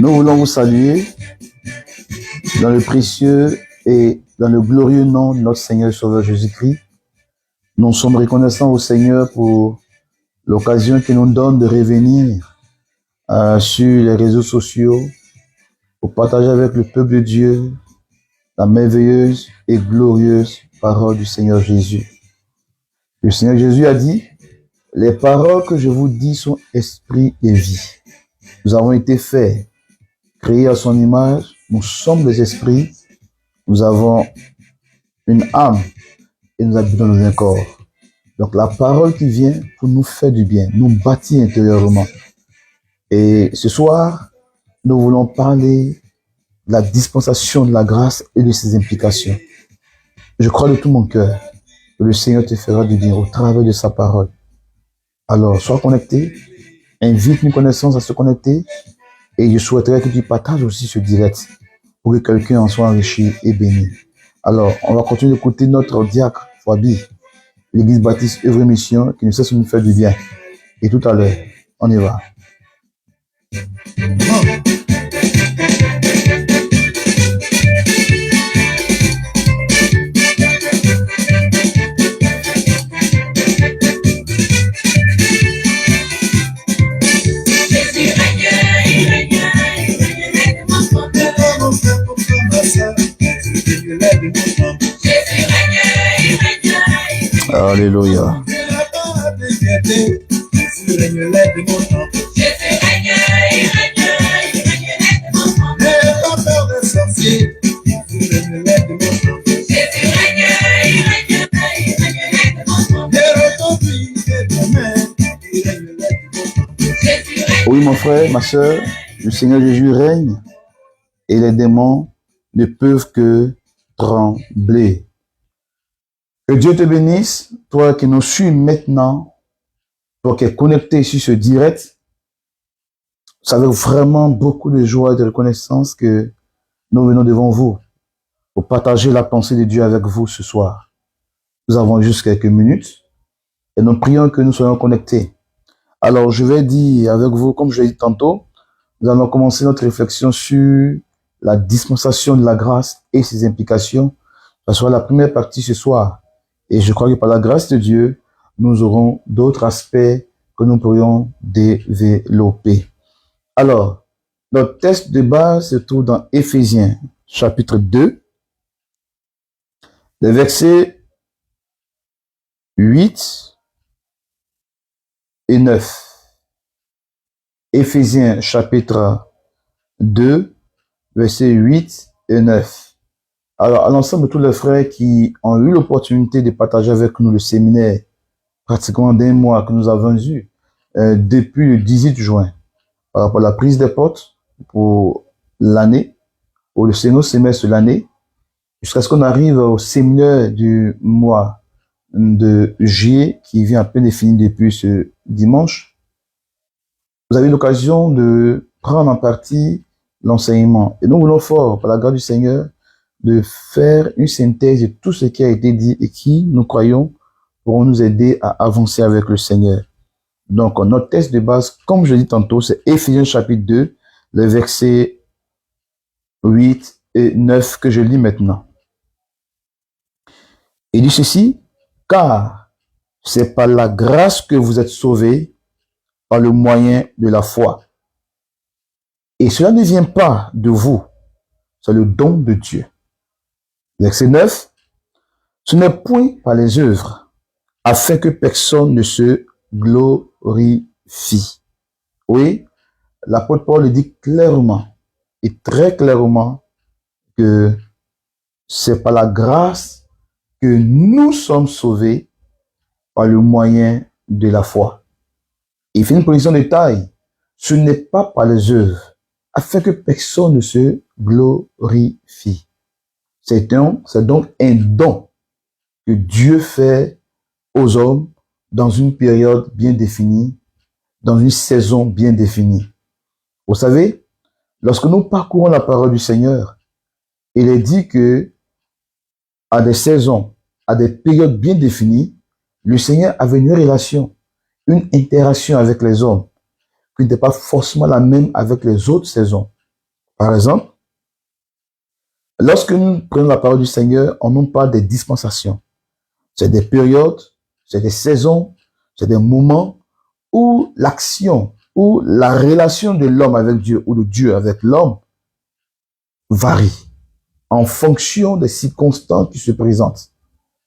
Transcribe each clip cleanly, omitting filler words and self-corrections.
Nous voulons vous saluer dans le précieux et dans le glorieux nom de notre Seigneur et Sauveur Jésus-Christ. Nous sommes reconnaissants au Seigneur pour l'occasion qu'il nous donne de revenir sur les réseaux sociaux pour partager avec le peuple de Dieu la merveilleuse et glorieuse parole du Seigneur Jésus. Le Seigneur Jésus a dit: les paroles que je vous dis sont esprit et vie. Nous avons été faits, créés à son image, nous sommes des esprits, nous avons une âme et nous habitons dans un corps. Donc la parole qui vient pour nous faire du bien, nous bâtir intérieurement. Et ce soir, nous voulons parler de la dispensation de la grâce et de ses implications. Je crois de tout mon cœur que le Seigneur te fera du bien au travers de sa parole. Alors, sois connecté, invite une connaissance à se connecter et je souhaiterais que tu partages aussi ce direct pour que quelqu'un en soit enrichi et béni. Alors, on va continuer d'écouter notre diacre, Fabi, l'Église baptiste œuvre et mission, qui ne cesse de nous faire du bien. Et tout à l'heure, on y va. Alléluia. Oui, mon frère, ma soeur, le Seigneur Jésus règne et les démons ne peuvent que trembler. Que Dieu te bénisse, toi qui nous suis maintenant, toi qui es connecté sur ce direct. C'est avec vraiment beaucoup de joie et de reconnaissance que nous venons devant vous pour partager la pensée de Dieu avec vous ce soir. Nous avons juste quelques minutes et nous prions que nous soyons connectés. Alors, je vais dire avec vous, comme je l'ai dit tantôt, nous allons commencer notre réflexion sur la dispensation de la grâce et ses implications. Ça sera la première partie ce soir. Et je crois que par la grâce de Dieu, nous aurons d'autres aspects que nous pourrions développer. Alors, notre texte de base se trouve dans Éphésiens, chapitre 2, les versets 8 et 9. Éphésiens, chapitre 2, versets 8 et 9. Alors, à l'ensemble de tous les frères qui ont eu l'opportunité de partager avec nous le séminaire, pratiquement d'un mois que nous avons eu, depuis le 18 juin, par rapport à la prise des portes pour l'année, ou le second semestre de l'année, jusqu'à ce qu'on arrive au séminaire du mois de juillet, qui vient à peine de finir depuis ce dimanche. Vous avez l'occasion de prendre en partie l'enseignement. Et nous voulons fort, par la grâce du Seigneur, de faire une synthèse de tout ce qui a été dit et qui, nous croyons, pourront nous aider à avancer avec le Seigneur. Donc, notre texte de base, comme je l'ai dit tantôt, c'est Éphésiens chapitre 2, les versets 8 et 9 que je lis maintenant. Il dit ceci: car c'est par la grâce que vous êtes sauvés par le moyen de la foi. Et cela ne vient pas de vous, c'est le don de Dieu. Verset 9, ce n'est point par les œuvres, afin que personne ne se glorifie. Oui, l'apôtre Paul le dit clairement et très clairement que c'est par la grâce que nous sommes sauvés par le moyen de la foi. Il fait une position de taille. Ce n'est pas par les œuvres, afin que personne ne se glorifie. C'est donc un don que Dieu fait aux hommes dans une période bien définie, dans une saison bien définie. Vous savez, lorsque nous parcourons la parole du Seigneur, il est dit que à des saisons, à des périodes bien définies, le Seigneur avait une relation, une interaction avec les hommes qui n'était pas forcément la même avec les autres saisons. Par exemple, lorsque nous prenons la parole du Seigneur, on nous parle des dispensations. C'est des périodes, c'est des saisons, c'est des moments où l'action, où la relation de l'homme avec Dieu ou de Dieu avec l'homme varie en fonction des circonstances qui se présentent.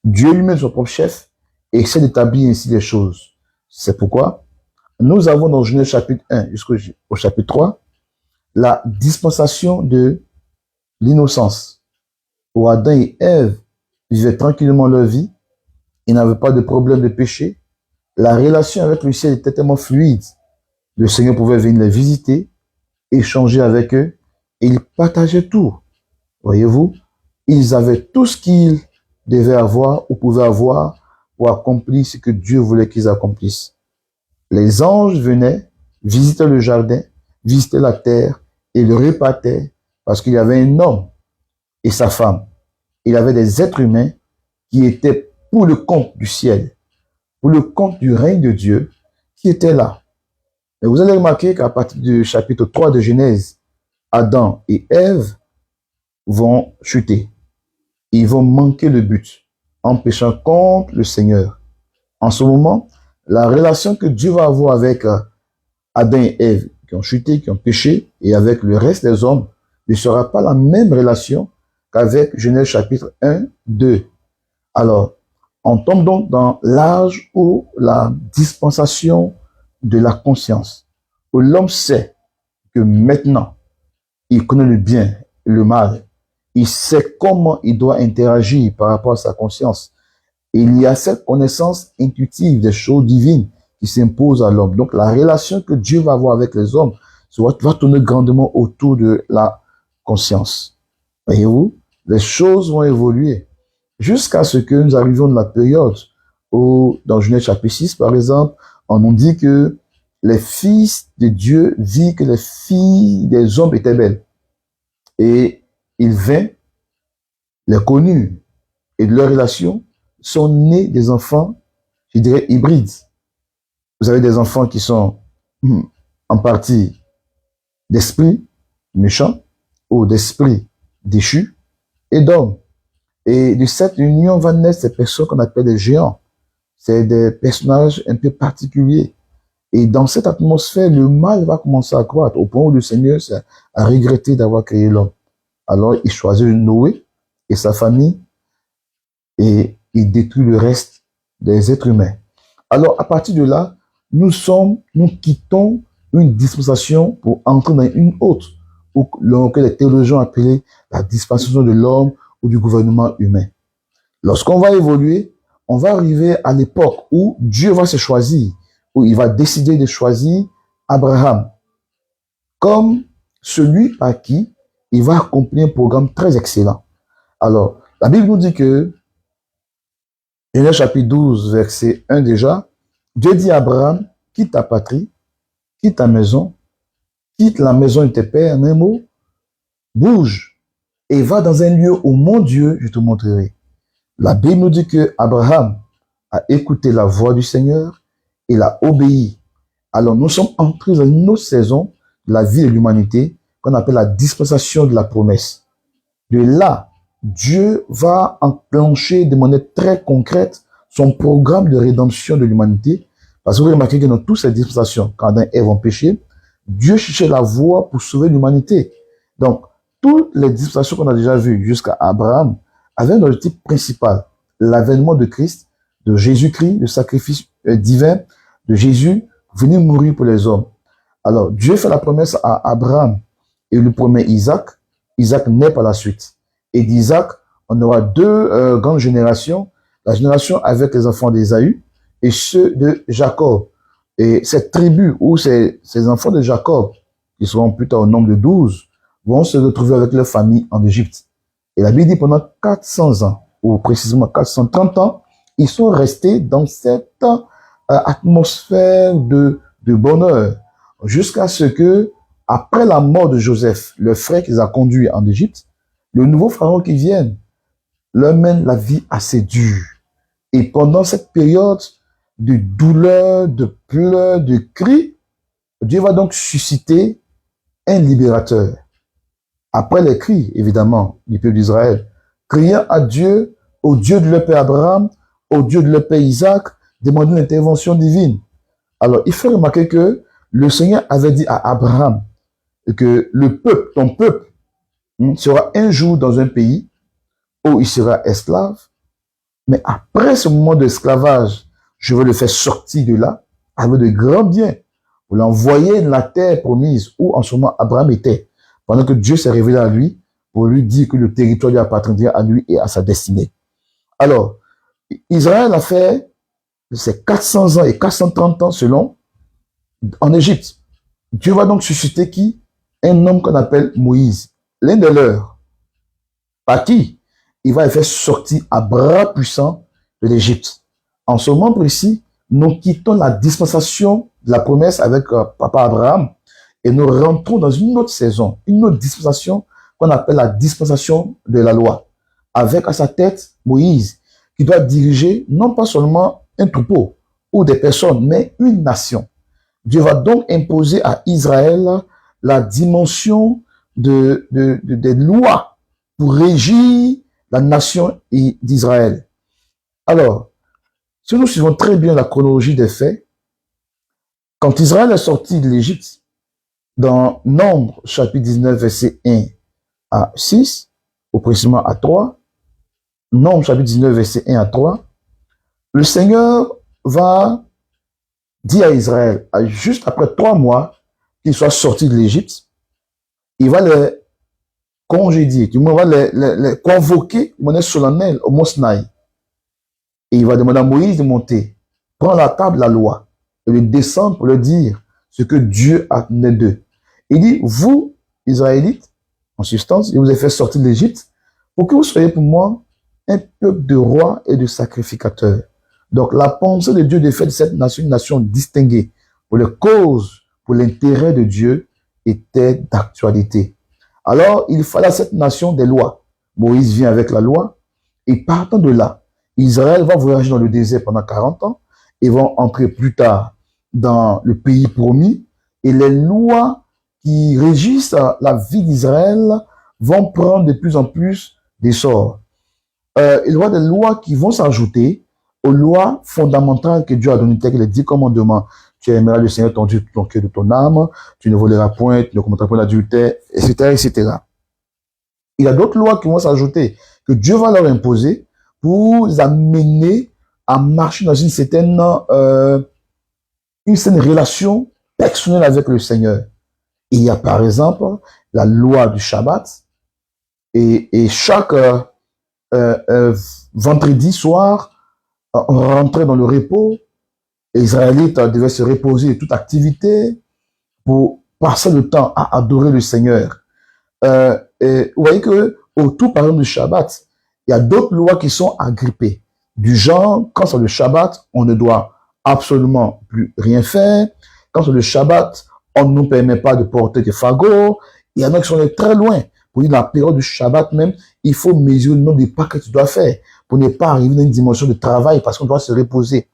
Dieu lui-même, son propre chef, essaie d'établir ainsi les choses. C'est pourquoi nous avons dans Genèse chapitre 1 jusqu'au chapitre 3 la dispensation de l'innocence, où Adam et Ève vivaient tranquillement leur vie, ils n'avaient pas de problème de péché, la relation avec le ciel était tellement fluide, le Seigneur pouvait venir les visiter, échanger avec eux, et ils partageaient tout. Voyez-vous, ils avaient tout ce qu'ils devaient avoir ou pouvaient avoir pour accomplir ce que Dieu voulait qu'ils accomplissent. Les anges venaient, visitaient le jardin, visitaient la terre et le répartaient parce qu'il y avait un homme et sa femme. Il y avait des êtres humains qui étaient pour le compte du ciel, pour le compte du règne de Dieu, qui étaient là. Et vous allez remarquer qu'à partir du chapitre 3 de Genèse, Adam et Ève vont chuter. Ils vont manquer le but en péchant contre le Seigneur. En ce moment, la relation que Dieu va avoir avec Adam et Ève qui ont chuté, qui ont péché, et avec le reste des hommes, ne sera pas la même relation qu'avec Genèse chapitre 1, 2. Alors, on tombe donc dans l'âge où la dispensation de la conscience, où l'homme sait que maintenant, il connaît le bien et le mal. Il sait comment il doit interagir par rapport à sa conscience. Et il y a cette connaissance intuitive des choses divines qui s'imposent à l'homme. Donc, la relation que Dieu va avoir avec les hommes va tourner grandement autour de la conscience. Voyez-vous, les choses vont évoluer jusqu'à ce que nous arrivions dans la période où, dans Genèse chapitre 6, par exemple, on nous dit que les fils de Dieu virent que les filles des hommes étaient belles. Et il vint, les connus, et de leur relation sont nés des enfants, je dirais, hybrides. Vous avez des enfants qui sont en partie d'esprits méchants ou d'esprits déchus et d'hommes. Et de cette union va naître ces personnes qu'on appelle des géants. C'est des personnages un peu particuliers. Et dans cette atmosphère, le mal va commencer à croître au point où le Seigneur a regretté d'avoir créé l'homme. Alors, il choisit Noé et sa famille et il détruit le reste des êtres humains. Alors, à partir de là, nous quittons une dispensation pour entrer dans une autre, que les théologiens appelaient la dispensation de l'homme ou du gouvernement humain. Lorsqu'on va évoluer, on va arriver à l'époque où Dieu va se choisir, où il va décider de choisir Abraham comme celui par qui il va accomplir un programme très excellent. Alors, la Bible nous dit que, Genèse chapitre 12, verset 1 déjà, Dieu dit à Abraham, quitte ta patrie, quitte ta maison, quitte la maison de tes pères, en un mot, bouge et va dans un lieu où mon Dieu, je te montrerai. La Bible nous dit que Abraham a écouté la voix du Seigneur, il a obéi. Alors nous sommes entrés dans une autre saison de la vie de l'humanité qu'on appelle la dispensation de la promesse. De là, Dieu va enclencher de manière très concrète son programme de rédemption de l'humanité. Parce que vous remarquez que dans toutes ces dispensations, quand Adam et Ève ont péché, Dieu cherchait la voie pour sauver l'humanité. Donc, toutes les dispensations qu'on a déjà vues jusqu'à Abraham avaient un objectif principal, l'avènement de Christ, de Jésus-Christ, le sacrifice divin de Jésus, venir mourir pour les hommes. Alors, Dieu fait la promesse à Abraham et lui promet Isaac. Isaac naît par la suite. Et d'Isaac, on aura deux grandes générations, la génération avec les enfants d'Ésaü et ceux de Jacob. Et cette tribu ou ces enfants de Jacob, qui seront plus tard au nombre de 12, vont se retrouver avec leur famille en Égypte. Et la Bible dit pendant 400 ans, ou précisément 430 ans, ils sont restés dans cette atmosphère de bonheur, jusqu'à ce que après la mort de Joseph, le frère qui les a conduits en Égypte, le nouveau pharaon qui vient leur mène la vie assez dure. Et pendant cette période de douleur, de pleurs, de cris, Dieu va donc susciter un libérateur. Après les cris, évidemment, du peuple d'Israël, criant à Dieu, au Dieu de leur père Abraham, au Dieu de leur père Isaac, demandant l'intervention divine. Alors, il faut remarquer que le Seigneur avait dit à Abraham que le peuple, ton peuple, sera un jour dans un pays où il sera esclave, mais après ce moment d'esclavage, je veux le faire sortir de là avec de grands biens pour l'envoyer dans la terre promise où en ce moment Abraham était, pendant que Dieu s'est révélé à lui pour lui dire que le territoire lui appartiendrait à lui et à sa destinée. Alors, Israël a fait ses 400 ans et 430 ans selon en Égypte. Dieu va donc susciter qui? Un homme qu'on appelle Moïse, l'un de leurs. Par qui? Il va les faire sortir à bras puissants de l'Égypte. En ce moment précis, nous quittons la dispensation de la promesse avec papa Abraham et nous rentrons dans une autre saison, une autre dispensation qu'on appelle la dispensation de la loi, avec à sa tête Moïse, qui doit diriger non pas seulement un troupeau ou des personnes, mais une nation. Dieu va donc imposer à Israël la dimension des lois pour régir la nation d'Israël. Alors, si nous suivons très bien la chronologie des faits, quand Israël est sorti de l'Égypte, dans Nombre, chapitre 19, verset 1 à 6, ou précisément à 3, Nombre, chapitre 19, verset 1 à 3, le Seigneur va dire à Israël, juste après 3 mois qu'il soit sorti de l'Égypte, il va les congédier, il va les convoquer de manière solennelle au mont Sinaï. Et il va demander à Moïse de monter, prendre la table de la loi, et de descendre pour leur dire ce que Dieu attendait d'eux. Il dit, vous, Israélites, en substance, je vous ai fait sortir de l'Égypte pour que vous soyez pour moi un peuple de rois et de sacrificateurs. Donc la pensée de Dieu de faire de cette nation une nation distinguée pour les causes, pour l'intérêt de Dieu était d'actualité. Alors il fallait à cette nation des lois. Moïse vient avec la loi et partant de là, Israël va voyager dans le désert pendant 40 ans et vont entrer plus tard dans le pays promis et les lois qui régissent la vie d'Israël vont prendre de plus en plus d'essor. Il y aura des lois qui vont s'ajouter aux lois fondamentales que Dieu a données, telles que les 10 commandements. Tu aimeras le Seigneur ton Dieu de ton cœur, de ton âme, tu ne voleras point, tu ne commettras point l'adultère, etc., etc. Il y a d'autres lois qui vont s'ajouter, que Dieu va leur imposer pour les amener à marcher dans une certaine relation personnelle avec le Seigneur. Il y a par exemple la loi du Shabbat et chaque vendredi soir, on rentrait dans le repos. Les Israélites devaient se reposer de toute activité pour passer le temps à adorer le Seigneur. Et vous voyez que autour, par exemple, du Shabbat, il y a d'autres lois qui sont agrippées. Du genre, quand c'est le Shabbat, on ne doit absolument plus rien faire. Quand c'est le Shabbat, on ne nous permet pas de porter des fagots. Il y en a qui sont très loin. Pour dire la période du Shabbat même, il faut mesurer le nombre de pas que tu dois faire pour ne pas arriver dans une dimension de travail parce qu'on doit se reposer.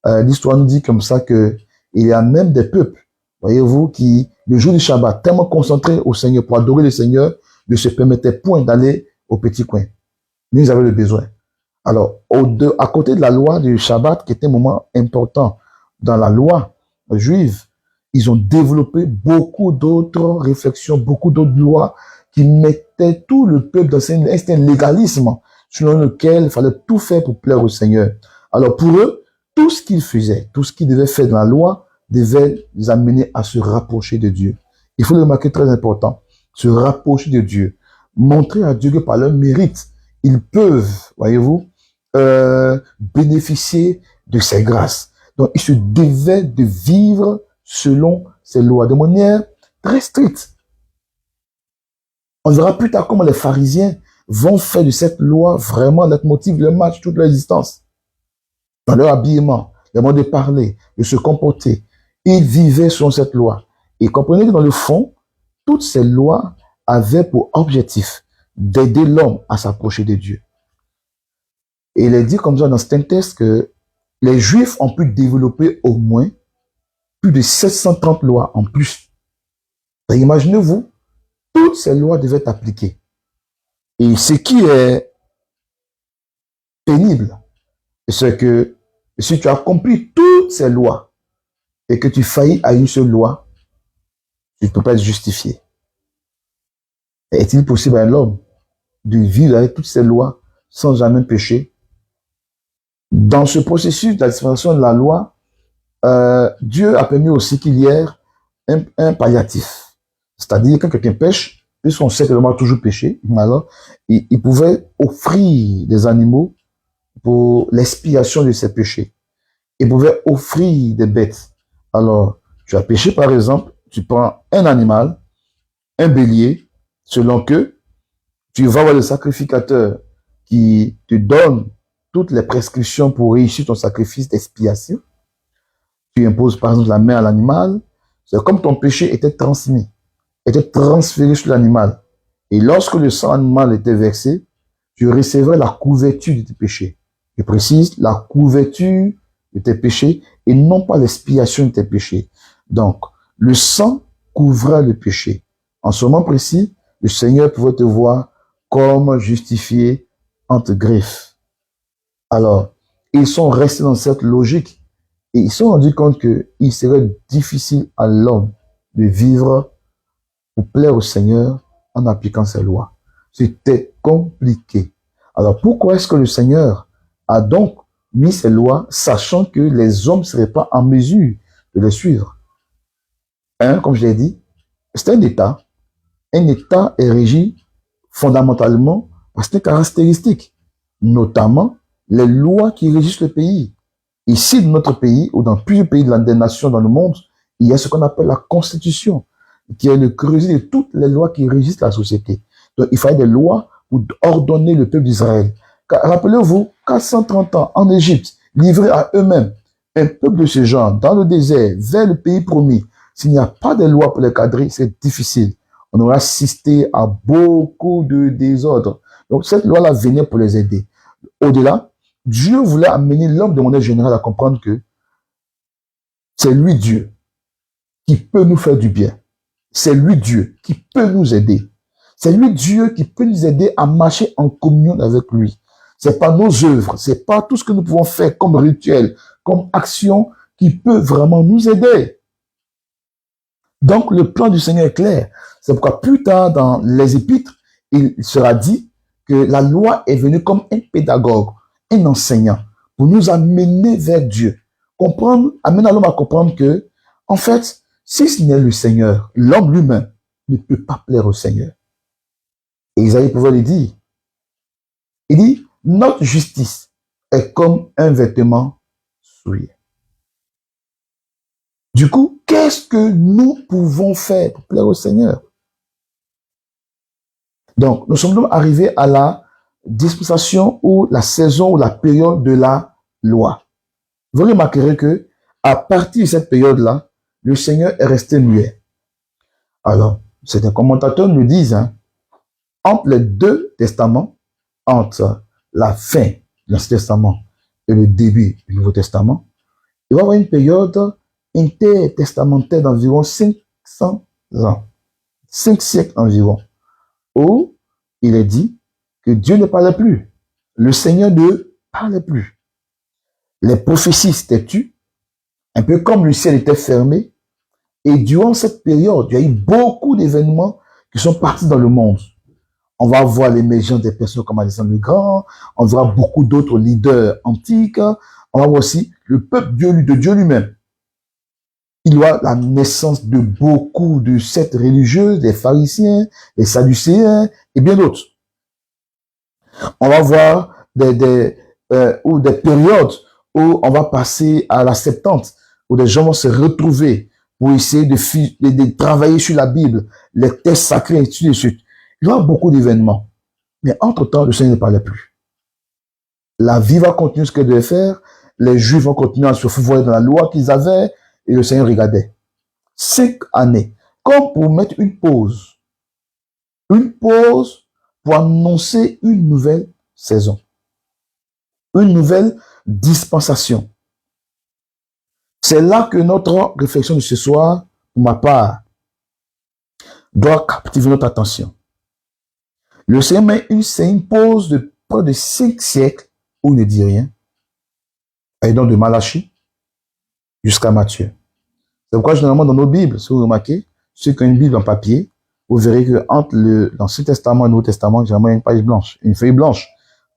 L'histoire nous dit comme ça que il y a même des peuples, voyez-vous, qui, le jour du Shabbat, tellement concentrés au Seigneur pour adorer le Seigneur, ne se permettaient point d'aller au petit coin. Mais ils avaient le besoin. Alors, à côté de la loi du Shabbat, qui était un moment important dans la loi juive, ils ont développé beaucoup d'autres réflexions, beaucoup d'autres lois qui mettaient tout le peuple dans un légalisme selon lequel il fallait tout faire pour plaire au Seigneur. Alors pour eux, tout ce qu'ils faisaient, tout ce qu'ils devaient faire dans la loi, devait les amener à se rapprocher de Dieu. Il faut le remarquer, très important, se rapprocher de Dieu, montrer à Dieu que par leur mérite, ils peuvent, voyez-vous, bénéficier de ses grâces. Donc ils se devaient de vivre selon ces lois de manière très stricte. On verra plus tard comment les pharisiens vont faire de cette loi vraiment leur motif, leur match, toute leur existence. Dans leur habillement, leur mode de parler, de se comporter. Ils vivaient selon cette loi. Et comprenez que dans le fond, toutes ces lois avaient pour objectif d'aider l'homme à s'approcher de Dieu. Et il est dit comme ça dans ce texte que les Juifs ont pu développer au moins plus de 730 lois en plus. Imaginez-vous, toutes ces lois devaient être appliquées. Et ce qui est pénible, c'est que si tu accomplis toutes ces lois et que tu faillis à une seule loi, tu ne peux pas être justifié. Est-il possible à l'homme de vivre avec toutes ces lois sans jamais pécher? Dans ce processus de la dispensation de la loi, Dieu a permis aussi qu'il y ait un palliatif. C'est-à-dire que quelqu'un pêche, puisqu'on sait que l'homme a toujours péché, alors il pouvait offrir des animaux pour l'expiation de ses péchés. Il pouvait offrir des bêtes. Alors, tu as péché par exemple, tu prends un animal, un bélier, selon que tu vas voir le sacrificateur qui te donne toutes les prescriptions pour réussir ton sacrifice d'expiation. Tu imposes par exemple la main à l'animal. C'est comme ton péché était transmis, était transféré sur l'animal. Et lorsque le sang animal était versé, tu recevrais la couverture de tes péchés. Je précise, la couverture de tes péchés et non pas l'expiation de tes péchés. Donc, le sang couvrait le péché. En ce moment précis, le Seigneur pouvait te voir comme justifié entre griffes. Alors, ils sont restés dans cette logique et ils se sont rendus compte qu'il serait difficile à l'homme de vivre pour plaire au Seigneur en appliquant ses lois. C'était compliqué. Alors, pourquoi est-ce que le Seigneur a donc mis ces lois, sachant que les hommes ne seraient pas en mesure de les suivre? Comme je l'ai dit, c'est un État. Un État est régi fondamentalement par ces caractéristiques, notamment les lois qui régissent le pays. Ici, dans notre pays, ou dans plusieurs pays des nations dans le monde, il y a ce qu'on appelle la Constitution, qui est le creuset de toutes les lois qui régissent la société. Donc, il fallait des lois pour ordonner le peuple d'Israël. Rappelez-vous, 430 ans en Égypte, livrés à eux-mêmes, un peuple de ce genre, dans le désert, vers le pays promis, s'il n'y a pas de loi pour les cadrer, c'est difficile. On aurait assisté à beaucoup de désordre. Donc, cette loi-là venait pour les aider. Au-delà, Dieu voulait amener l'homme de manière générale à comprendre que c'est lui Dieu qui peut nous faire du bien. C'est lui Dieu qui peut nous aider. C'est lui Dieu qui peut nous aider à marcher en communion avec lui. C'est pas nos œuvres, c'est pas tout ce que nous pouvons faire comme rituel, comme action qui peut vraiment nous aider. Donc le plan du Seigneur est clair. C'est pourquoi plus tard dans les Épîtres, il sera dit que la loi est venue comme un pédagogue, un enseignant, pour nous amener vers Dieu. Amener l'homme à comprendre que, en fait, si ce n'est le Seigneur, l'homme lui-même ne peut pas plaire au Seigneur. Et Isaïe pouvait le dire. Il dit, notre justice est comme un vêtement souillé. Du coup, qu'est-ce que nous pouvons faire pour plaire au Seigneur? Donc, nous sommes donc arrivés à la dispensation ou la saison ou la période de la loi. Vous remarquerez que, à partir de cette période-là, le Seigneur est resté muet. Alors, certains commentateurs nous disent, entre les deux testaments, entre la fin de l'Ancien Testament et le début du Nouveau Testament, il va y avoir une période intertestamentaire d'environ 500 ans, 5 siècles environ, où il est dit que Dieu ne parlait plus. Le Seigneur ne parlait plus. Les prophéties s'étaient tues, un peu comme le ciel était fermé. Et durant cette période, il y a eu beaucoup d'événements qui sont partis dans le monde. On va voir l'émergence des personnes comme Alexandre le Grand, on verra beaucoup d'autres leaders antiques, on va voir aussi le peuple de Dieu lui-même. Il y a la naissance de beaucoup de sectes religieuses, des pharisiens, des sadducéens et bien d'autres. On va voir des périodes où on va passer à la Septante, où des gens vont se retrouver pour essayer de travailler sur la Bible, les textes sacrés, et ainsi de suite. Il y aura beaucoup d'événements. Mais entre-temps, le Seigneur ne parlait plus. La vie va continuer ce qu'elle devait faire. Les Juifs vont continuer à se fourvoyer dans la loi qu'ils avaient et le Seigneur regardait. 5 années, comme pour mettre une pause. Une pause pour annoncer une nouvelle saison, une nouvelle dispensation. C'est là que notre réflexion de ce soir, pour ma part, doit captiver notre attention. Le Seigneur c'est une pause de près de 5 siècles où il ne dit rien. Et donc de Malachie jusqu'à Matthieu. C'est pourquoi généralement dans nos Bibles, si vous remarquez, ceux qui ont une Bible en papier, vous verrez que entre l'Ancien Testament et le Nouveau Testament, généralement il y a une page blanche, une feuille blanche,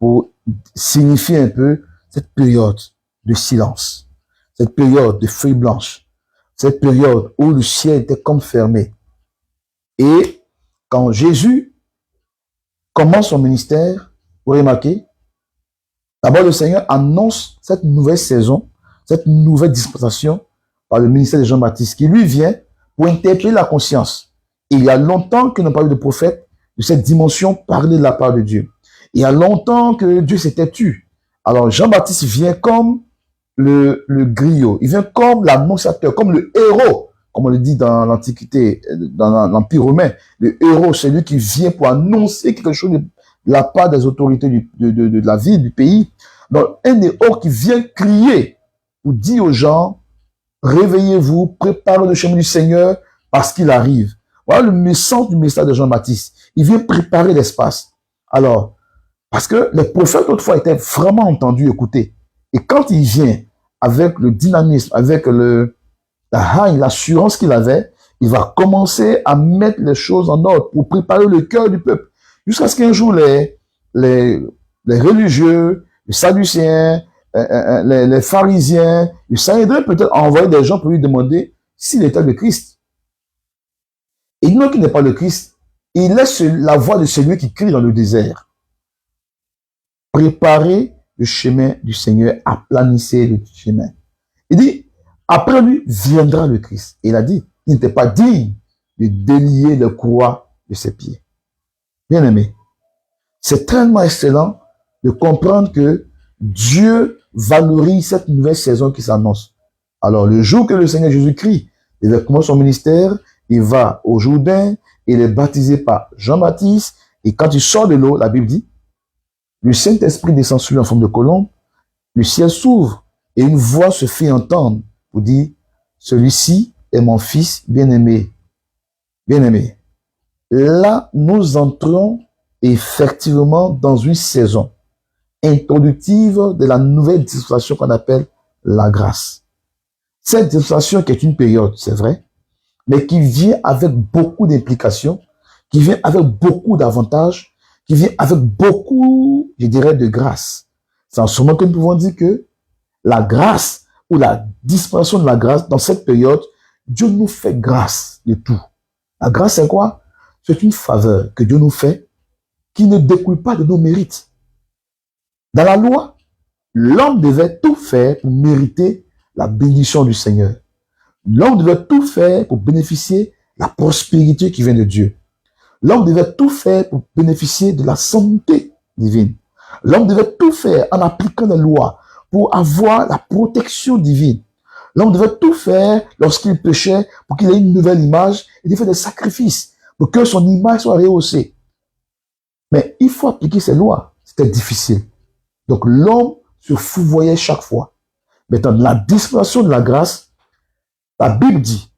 pour signifier un peu cette période de silence, cette période de feuille blanche, cette période où le ciel était comme fermé. Et quand Jésus commence son ministère, vous remarquez, d'abord le Seigneur annonce cette nouvelle saison, cette nouvelle dispensation par le ministère de Jean-Baptiste, qui lui vient pour interpeller la conscience. Il y a longtemps qu'il n'a pas eu de prophète de cette dimension parlée de la part de Dieu. Il y a longtemps que Dieu s'était tu. Alors Jean-Baptiste vient comme le griot, il vient comme l'annonciateur, comme le héros, comme on le dit dans l'Antiquité, dans l'Empire romain. Le héros, c'est lui qui vient pour annoncer quelque chose de la part des autorités de la ville, du pays. Donc un héros qui vient crier pour dire aux gens, réveillez-vous, préparez le chemin du Seigneur parce qu'il arrive. Voilà le message du message de Jean-Baptiste. Il vient préparer l'espace. Alors, parce que les prophètes autrefois étaient vraiment entendus, écoutés. Et quand il vient avec le dynamisme, avec l'assurance qu'il avait, il va commencer à mettre les choses en ordre pour préparer le cœur du peuple. Jusqu'à ce qu'un jour, les religieux, les sadducéens, les pharisiens, le Sanhédrin peut-être envoyer des gens pour lui demander s'il était le Christ. Et non qu'il n'est pas le Christ, il laisse la voix de celui qui crie dans le désert. Préparez le chemin du Seigneur, aplanissez le chemin. Il dit, après lui viendra le Christ. Et il a dit, il n'était pas digne de délier le courroie de ses pieds. Bien aimé, c'est tellement excellent de comprendre que Dieu valorise cette nouvelle saison qui s'annonce. Alors, le jour que le Seigneur Jésus-Christ il commence son ministère, il va au Jourdain, il est baptisé par Jean-Baptiste, et quand il sort de l'eau, la Bible dit, le Saint-Esprit descend sur lui en forme de colombe, le ciel s'ouvre, et une voix se fait entendre pour dire, celui-ci est mon fils bien-aimé. Bien-aimé. Là, nous entrons effectivement dans une saison introductive de la nouvelle dispensation qu'on appelle la grâce. Cette dispensation qui est une période, c'est vrai, mais qui vient avec beaucoup d'implications, qui vient avec beaucoup d'avantages, qui vient avec beaucoup, je dirais, de grâce. C'est en ce moment que nous pouvons dire que la grâce ou la dispensation de la grâce, dans cette période, Dieu nous fait grâce de tout. La grâce, c'est quoi? C'est une faveur que Dieu nous fait qui ne découle pas de nos mérites. Dans la loi, l'homme devait tout faire pour mériter la bénédiction du Seigneur. L'homme devait tout faire pour bénéficier de la prospérité qui vient de Dieu. L'homme devait tout faire pour bénéficier de la santé divine. L'homme devait tout faire en appliquant les lois pour avoir la protection divine. L'homme devait tout faire lorsqu'il péchait pour qu'il ait une nouvelle image et de faire des sacrifices pour que son image soit rehaussée. Mais il faut appliquer ces lois. C'était difficile. Donc l'homme se fouvoyait chaque fois. Maintenant, la dispensation de la grâce, la Bible dit,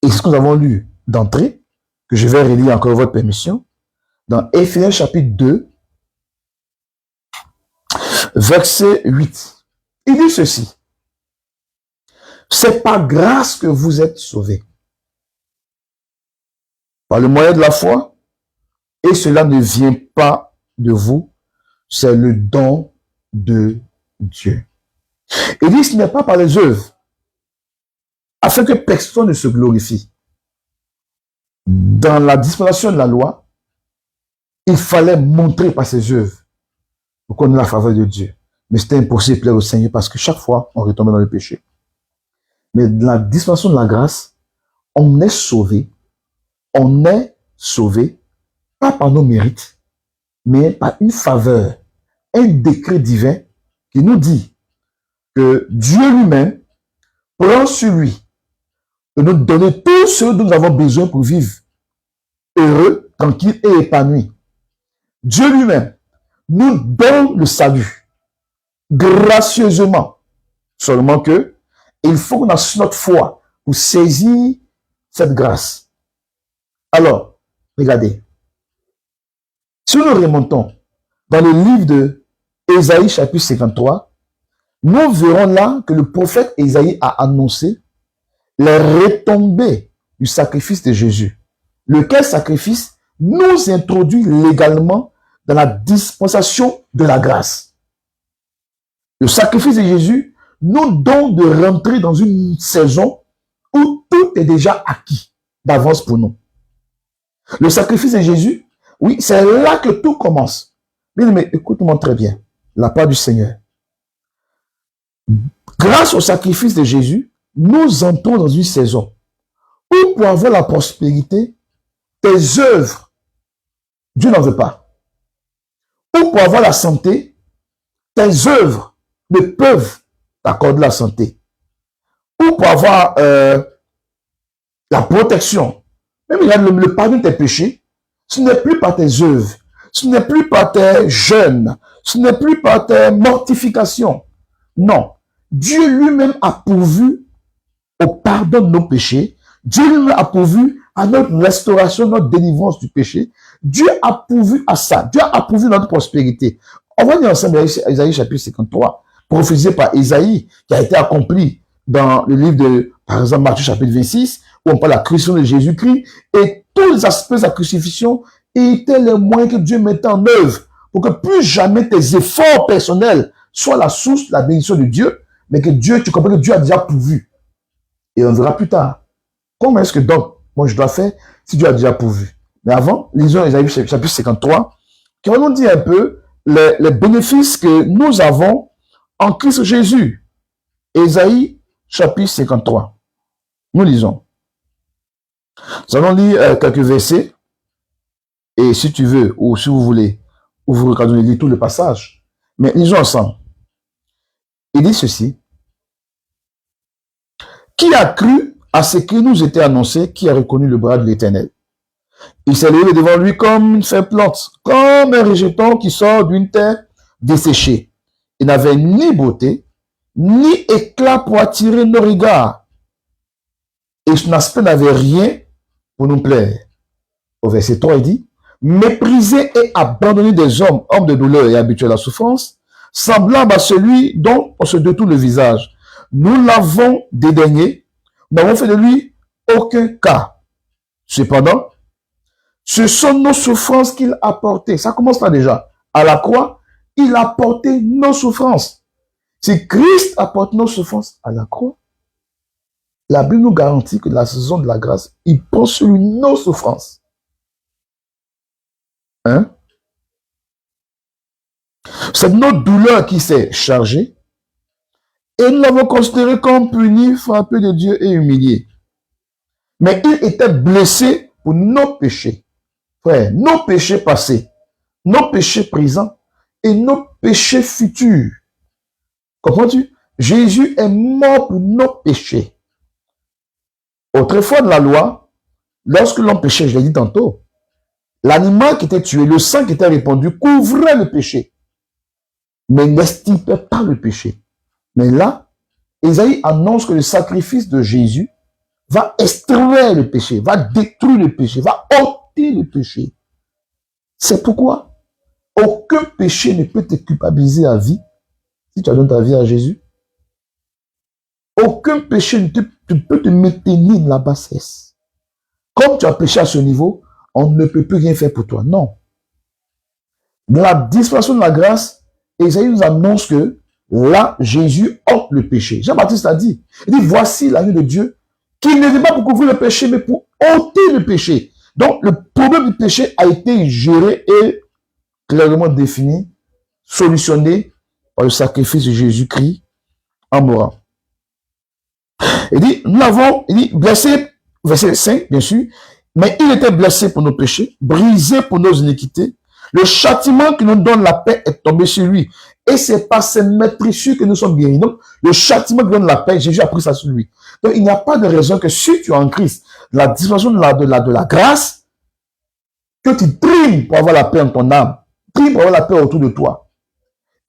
et c'est ce que nous avons lu d'entrée, que je vais relire encore votre permission, dans Éphésiens chapitre 2, verset 8. Il dit ceci. C'est par grâce que vous êtes sauvés. Par le moyen de la foi, et cela ne vient pas de vous, c'est le don de Dieu. Il dit, ce n'est pas par les œuvres, afin que personne ne se glorifie. Dans la dispensation de la loi, il fallait montrer par ses œuvres pour qu'on ait la faveur de Dieu. Mais c'était impossible de plaire au Seigneur parce que chaque fois, on retombait dans le péché. Mais dans la dispensation de la grâce, on est sauvé, pas par nos mérites, mais par une faveur, un décret divin qui nous dit que Dieu lui-même prend sur lui et nous donner tout ce dont nous avons besoin pour vivre heureux, tranquille et épanoui. Dieu lui-même nous donne le salut gracieusement. Seulement que il faut qu'on ait notre foi pour saisir cette grâce. Alors, regardez. Si nous remontons dans le livre de Ésaïe chapitre 53, nous verrons là que le prophète Ésaïe a annoncé les retombées du sacrifice de Jésus. Lequel sacrifice nous introduit légalement dans la dispensation de la grâce. Le sacrifice de Jésus nous donne de rentrer dans une saison où tout est déjà acquis d'avance pour nous. Le sacrifice de Jésus, oui, c'est là que tout commence. Mais écoute-moi très bien, la part du Seigneur. Grâce au sacrifice de Jésus, nous entrons dans une saison où pour avoir la prospérité, tes œuvres, Dieu n'en veut pas. Ou pour avoir la santé, tes œuvres ne peuvent t'accorder la santé. Ou pour avoir la protection, même le pardon de tes péchés, ce n'est plus par tes œuvres, ce n'est plus par tes jeûnes, ce n'est plus par tes mortifications. Non. Dieu lui-même a pourvu au pardon de nos péchés. Dieu lui-même a pourvu à notre restauration, notre délivrance du péché. Dieu a pourvu à ça. Dieu a pourvu notre prospérité. On va lire ensemble Ésaïe chapitre 53, prophétisé par Ésaïe, qui a été accompli dans le livre de, par exemple, Matthieu chapitre 26, où on parle de la crucifixion de Jésus-Christ, et tous les aspects de la crucifixion étaient les moyens que Dieu mettait en œuvre pour que plus jamais tes efforts personnels soient la source de la bénédiction de Dieu, mais que Dieu, tu comprends que Dieu a déjà pourvu. Et on verra plus tard. Comment est-ce que donc, moi je dois faire si Dieu a déjà pourvu? Mais avant, lisons Ésaïe chapitre 53, qui va nous dire un peu les bénéfices que nous avons en Christ Jésus. Ésaïe chapitre 53. Nous lisons. Nous allons lire quelques versets. Et si tu veux, ou si vous voulez, ou vous regardez lire tout le passage. Mais lisons ensemble. Il dit ceci. Qui a cru à ce qui nous était annoncé, qui a reconnu le bras de l'Éternel? Il s'est levé devant lui comme une faible plante, comme un rejeton qui sort d'une terre desséchée. Il n'avait ni beauté, ni éclat pour attirer nos regards. Et son aspect n'avait rien pour nous plaire. Au verset 3, il dit, méprisé et abandonné des hommes, hommes de douleur et habitués à la souffrance, semblable à celui dont on se détourne le visage. Nous l'avons dédaigné, nous n'avons fait de lui aucun cas. Cependant, ce sont nos souffrances qu'il a portées. Ça commence là déjà. À la croix, il a porté nos souffrances. Si Christ apporte nos souffrances à la croix, la Bible nous garantit que la saison de la grâce, il prend sur lui nos souffrances. Hein? C'est notre douleur qui s'est chargée. Et nous l'avons considéré comme puni, frappé de Dieu et humilié. Mais il était blessé pour nos péchés. Frère, nos péchés passés, nos péchés présents et nos péchés futurs. Comprends-tu? Jésus est mort pour nos péchés. Autrefois de la loi, lorsque l'on péchait, je l'ai dit tantôt, l'animal qui était tué, le sang qui était répandu couvrait le péché, mais n'extirpait pas le péché. Mais là, Ésaïe annonce que le sacrifice de Jésus va extraire le péché, va détruire le péché, va ôter le péché. C'est pourquoi aucun péché ne peut te culpabiliser à vie si tu as donné ta vie à Jésus. Aucun péché ne peut te maintenir dans la bassesse. Comme tu as péché à ce niveau, on ne peut plus rien faire pour toi. Non. Dans la dispensation de la grâce, Ésaïe nous annonce que là, Jésus ôte le péché. Jean-Baptiste a dit, il dit, voici l'agneau de Dieu, qui ne vient pas pour couvrir le péché, mais pour ôter le péché. Donc, le problème du péché a été géré et clairement défini, solutionné par le sacrifice de Jésus-Christ en mourant. Il dit, nous l'avons, il dit, blessé, verset 5, bien sûr, mais il était blessé pour nos péchés, brisé pour nos iniquités. Le châtiment qui nous donne la paix est tombé sur lui. Et c'est par ces maîtrisures que nous sommes guéris. Donc, le châtiment qui donne la paix, Jésus a pris ça sur lui. Donc, il n'y a pas de raison que si tu es en Christ, la dispensation de la grâce, que tu primes pour avoir la paix en ton âme. Prie pour avoir la paix autour de toi.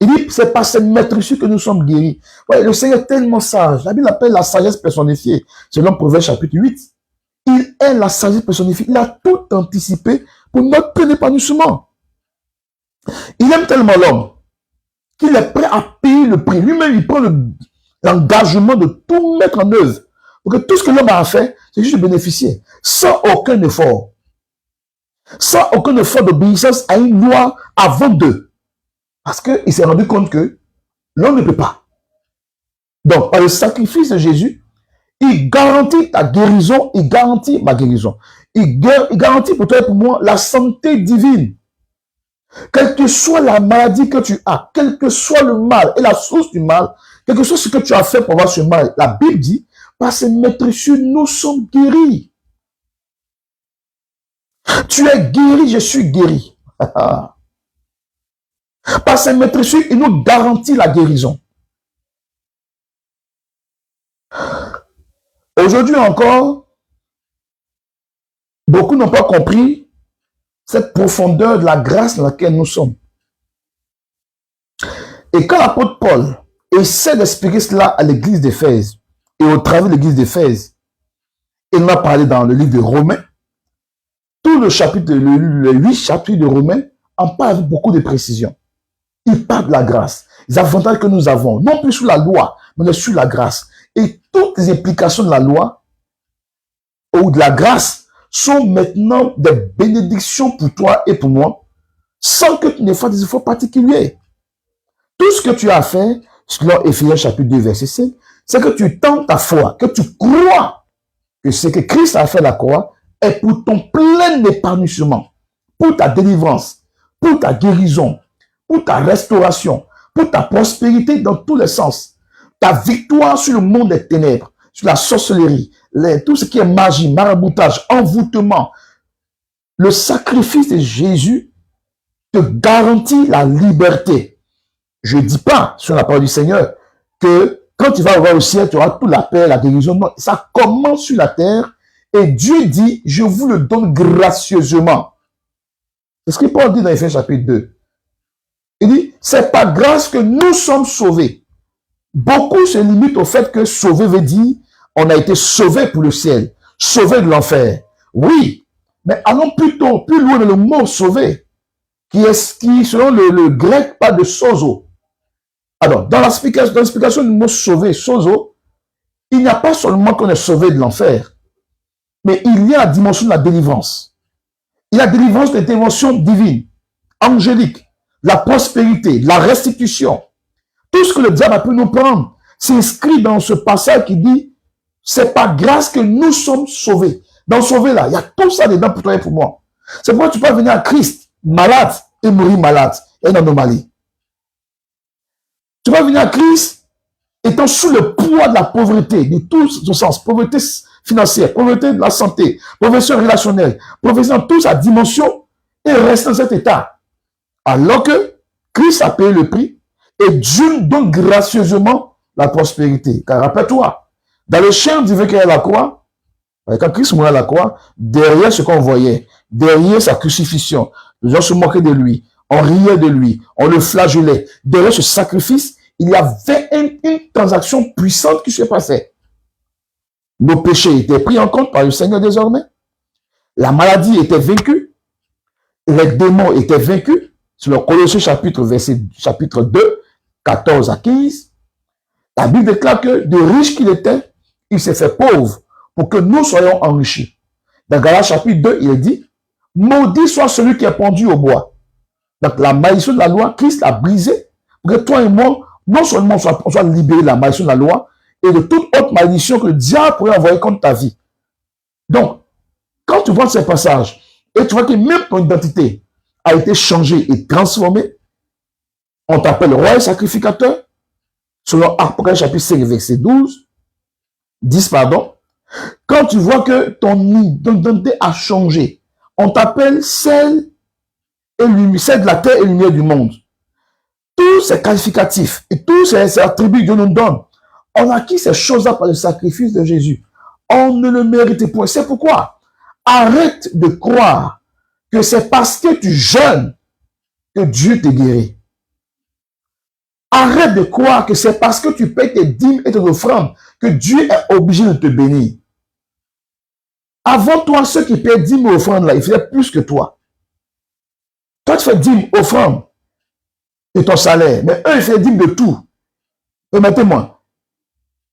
Il dit, c'est par cette maîtrise que nous sommes guéris. Ouais, le Seigneur est tellement sage. La Bible l'appelle la sagesse personnifiée, selon Proverbe chapitre 8. Il est la sagesse personnifiée. Il a tout anticipé pour notre plein épanouissement. Il aime tellement l'homme qu'il est prêt à payer le prix. Lui-même, il prend l'engagement de tout mettre en œuvre. Pour que tout ce que l'homme a fait, c'est juste de bénéficier. Sans aucun effort. Sans aucun effort d'obéissance à une loi avant d'eux. Parce qu'il s'est rendu compte que l'homme ne peut pas. Donc, par le sacrifice de Jésus, il garantit ta guérison, il garantit ma guérison. Il garantit pour toi et pour moi la santé divine. Quelle que soit la maladie que tu as, quel que soit le mal et la source du mal, quel que soit ce que tu as fait pour avoir ce mal, la Bible dit, par ces maîtrisures, nous sommes guéris. Tu es guéri, je suis guéri. Par ces maîtrisures, il nous garantit la guérison. Aujourd'hui encore, beaucoup n'ont pas compris cette profondeur de la grâce dans laquelle nous sommes. Et quand l'apôtre Paul essaie d'expliquer cela à l'église d'Éphèse et au travers de l'église d'Éphèse, il en a parlé dans le livre de Romains, tout le chapitre, le 8 chapitres de Romains en parle avec beaucoup de précision. Il parle de la grâce, les avantages que nous avons, non plus sous la loi, mais sous la grâce. Et toutes les implications de la loi ou de la grâce sont maintenant des bénédictions pour toi et pour moi, sans que tu ne fasses des efforts particuliers. Tout ce que tu as fait, selon Éphésiens chapitre 2, verset 5, c'est que tu tentes ta foi, que tu crois que ce que Christ a fait à la croix est pour ton plein épanouissement, pour ta délivrance, pour ta guérison, pour ta restauration, pour ta prospérité dans tous les sens, ta victoire sur le monde des ténèbres, sur la sorcellerie, tout ce qui est magie, maraboutage, envoûtement. Le sacrifice de Jésus te garantit la liberté. Je ne dis pas, sur la parole du Seigneur, que quand tu vas voir au ciel, tu auras toute la paix, la guérison. Non, ça commence sur la terre et Dieu dit, je vous le donne gracieusement. C'est ce que Paul dit dans Éphésiens chapitre 2. Il dit, c'est par grâce que nous sommes sauvés. Beaucoup se limitent au fait que sauver veut dire, on a été sauvé pour le ciel, sauvé de l'enfer. Oui, mais allons plutôt plus loin dans le mot sauvé, qui selon le grec, parle de sozo. Alors, dans l'explication du mot sauvé, sozo, il n'y a pas seulement qu'on est sauvé de l'enfer, mais il y a la dimension de la délivrance. Il y a la délivrance de l'intervention divine, angélique, la prospérité, la restitution. Tout ce que le diable a pu nous prendre s'inscrit dans ce passage qui dit c'est par grâce que nous sommes sauvés. Dans sauver là, il y a tout ça dedans pour toi et pour moi. C'est pourquoi tu peux venir à Christ malade et mourir malade et une anomalie. Tu vas venir à Christ étant sous le poids de la pauvreté, de tout son sens, pauvreté financière, pauvreté de la santé, pauvreté relationnelle, pauvreté dans toute sa dimension et rester dans cet état. Alors que Christ a payé le prix et Dieu nous donne gracieusement la prospérité. Car rappelle-toi, dans le chien du qui est à la croix, quand Christ mourait à la croix, derrière ce qu'on voyait, derrière sa crucifixion, les gens se moquaient de lui, on riait de lui, on le flagellait. Derrière ce sacrifice, il y avait une transaction puissante qui se passait. Nos péchés étaient pris en compte par le Seigneur désormais. La maladie était vaincue. Les démons étaient vaincus. Sur le Colossiens chapitre 2, 14 à 15, la Bible déclare que de riche qu'il était, il s'est fait pauvre pour que nous soyons enrichis. Dans Galates chapitre 2, il est dit, maudit soit celui qui est pendu au bois. Donc la malédiction de la loi, Christ l'a brisée pour que toi et moi, non seulement on soit libérés de la malédiction de la loi et de toute autre malédiction que le diable pourrait envoyer contre ta vie. Donc, quand tu vois ces passages et tu vois que même ton identité a été changée et transformée, on t'appelle roi et sacrificateur, selon Apocalypse chapitre 5, verset 10, pardon. Quand tu vois que ton identité a changé, on t'appelle celle de la terre et lumière du monde. tous ces qualificatifs et tous ces attributs que Dieu nous donne, on a acquis ces choses-là par le sacrifice de Jésus. On ne le méritait point. C'est pourquoi, arrête de croire que c'est parce que tu jeûnes que Dieu te guérit. Arrête de croire que c'est parce que tu payes tes dîmes et tes offrandes que Dieu est obligé de te bénir. Avant toi, ceux qui paient dîmes et offrandes, là, ils faisaient plus que toi. Toi, tu fais dîmes, offrandes et ton salaire. Mais eux, ils faisaient dîmes de tout. Permettez-moi.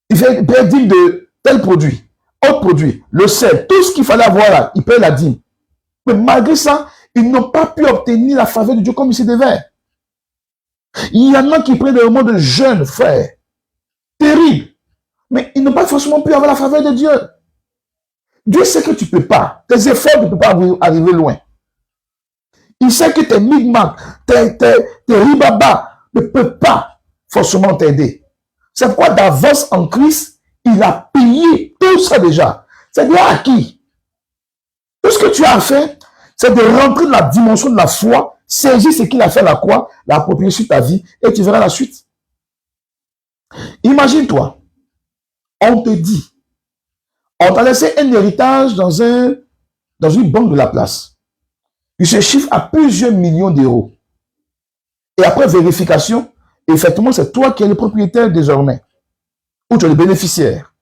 Ils payaient dîmes de tel produit, autre produit, le sel, tout ce qu'il fallait avoir là, ils payaient la dîme. Mais malgré ça, ils n'ont pas pu obtenir la faveur de Dieu comme il se devait. Il y en a qui prennent des moments de jeûne, frère. Terrible. Mais ils n'ont pas forcément pu avoir la faveur de Dieu. Dieu sait que tu ne peux pas. Tes efforts ne peuvent pas arriver loin. Il sait que tes migmacs, tes ribabas ne peuvent pas forcément t'aider. C'est pourquoi d'avance en Christ, il a payé tout ça déjà. C'est bien acquis. Tout ce que tu as à faire, c'est de rentrer dans la dimension de la foi, saisir ce qu'il a fait à la croix, l'approprier sur ta vie, et tu verras la suite. Imagine-toi, on te dit, on t'a laissé un héritage dans une banque de la place. Il se chiffre à plusieurs millions d'euros. Et après vérification, effectivement, c'est toi qui es le propriétaire désormais, ou tu es le bénéficiaire.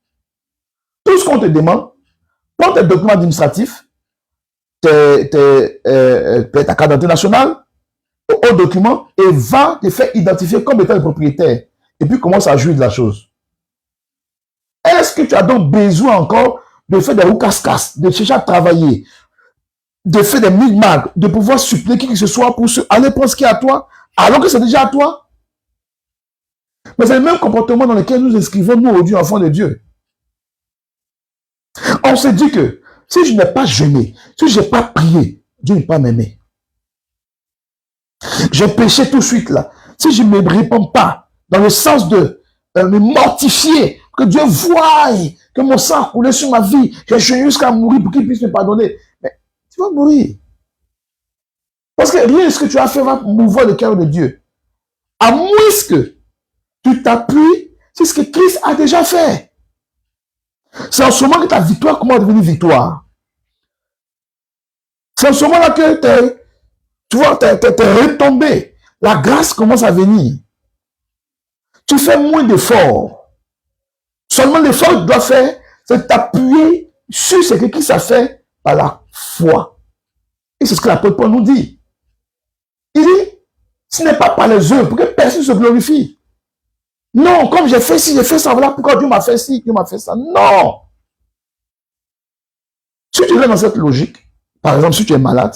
Tout ce qu'on te demande, prends tes documents administratifs, ta carte d'identité nationale, au document, et va te faire identifier comme étant le propriétaire. Et puis commence à jouir de la chose. Est-ce que tu as donc besoin encore de faire des roucascas, de chercher à travailler, de faire des mille-mags, de pouvoir suppléer qui que ce soit pour aller prendre ce qui est à toi, alors que c'est déjà à toi? Mais c'est le même comportement dans lequel nous inscrivons, nous, aujourd'hui, enfants de Dieu. On se dit que si je n'ai pas jeûné, si je n'ai pas prié, Dieu ne va pas m'aimer. J'ai péché tout de suite là. Si je ne me réponds pas dans le sens de me mortifier, que Dieu voie que mon sang a coulé sur ma vie, j'ai jeûné jusqu'à mourir pour qu'il puisse me pardonner. Mais tu vas mourir. Parce que rien de ce que tu as fait va mouvoir le cœur de Dieu. À moins que tu t'appuies sur ce que Christ a déjà fait. C'est en ce moment que ta victoire commence à devenir victoire. C'est en ce moment-là que tu vois, t'es retombé. La grâce commence à venir. Tu fais moins d'efforts. Seulement l'effort que tu dois faire, c'est t'appuyer sur ce que Christ a fait par la foi. Et c'est ce que l'apôtre Paul nous dit. Il dit, ce n'est pas par les œuvres pour que personne se glorifie. Non, comme j'ai fait ci, j'ai fait ça, voilà pourquoi Dieu m'a fait ci, Dieu m'a fait ça. Non. Si tu es dans cette logique, par exemple, si tu es malade,